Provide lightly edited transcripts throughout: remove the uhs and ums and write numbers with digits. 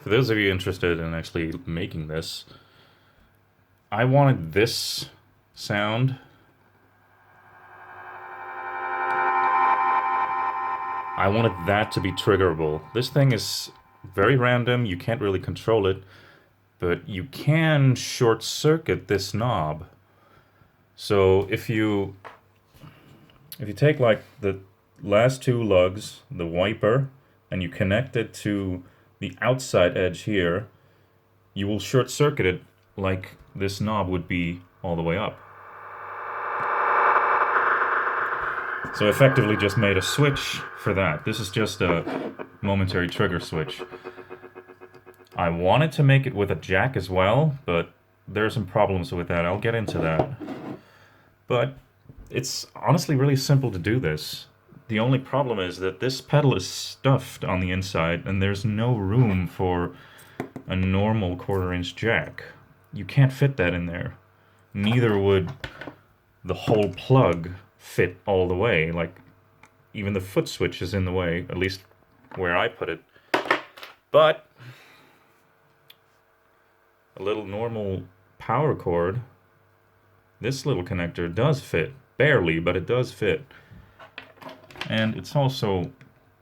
For those of you interested in actually making this, I wanted this sound. I wanted that to be triggerable. This thing is very random, you can't really control it, but you can short circuit this knob. So if you take like the last two lugs, the wiper, and you connect it to the outside edge here, you will short circuit it like this knob would be all the way up. So effectively just made a switch for that. This is just a momentary trigger switch. I wanted to make it with a jack as well, but there are some problems with that. I'll get into that. But it's honestly really simple to do this. The only problem is that this pedal is stuffed on the inside and there's no room for a normal 1/4-inch jack. You can't fit that in there. Neither would the whole plug fit all the way. Like, even the foot switch is in the way, at least where I put it. But a little normal power cord, this little connector does fit. Barely, but it does fit. And it's also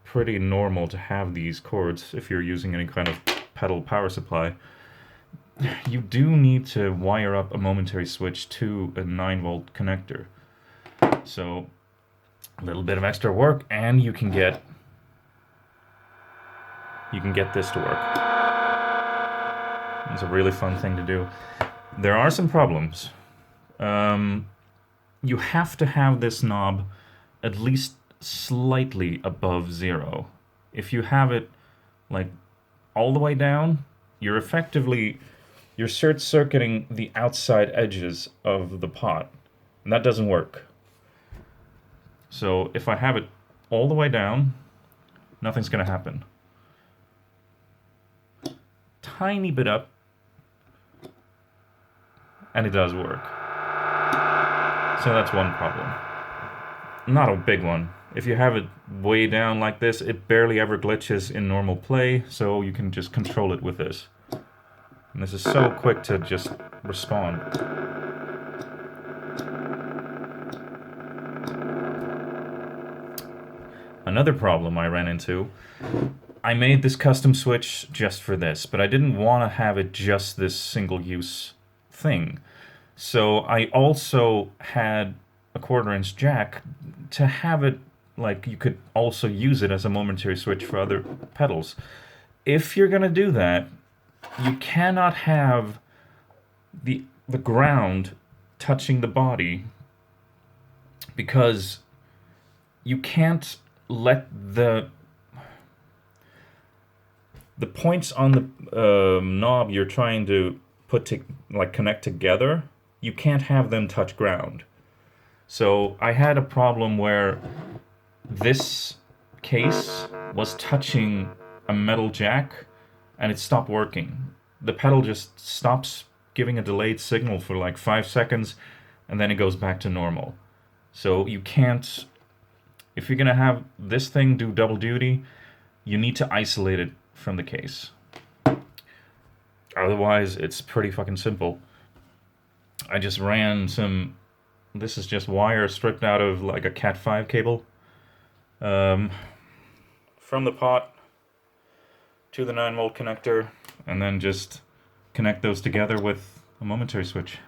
pretty normal to have these cords if you're using any kind of pedal power supply. You do need to wire up a momentary switch to a 9-volt connector. So a little bit of extra work and you can get this to work. It's a really fun thing to do. There are some problems. You have to have this knob at least slightly above 0. If you have it like all the way down, you're short circuiting the outside edges of the pot, and that doesn't work. So if I have it all the way down, nothing's going to happen. Tiny bit up, and it does work. So that's one problem. Not a big one. If you have it way down like this, it barely ever glitches in normal play, so you can just control it with this. And this is so quick to just respond. Another problem I ran into, I made this custom switch just for this, but I didn't want to have it just this single-use thing. So I also had a 1/4-inch jack to have it like you could also use it as a momentary switch for other pedals. If you're going to do that, you cannot have the ground touching the body, because you can't let the points on the knob you're trying to connect together, you can't have them touch ground. So I had a problem where this case was touching a metal jack and it stopped working. The pedal just stops giving a delayed signal for like 5 seconds and then it goes back to normal. So you can't, if you're gonna have this thing do double duty, you need to isolate it from the case. Otherwise, it's pretty fucking simple. I just ran some, this is just wire stripped out of like a Cat 5 cable from the pot to the 9-volt connector, and then just connect those together with a momentary switch.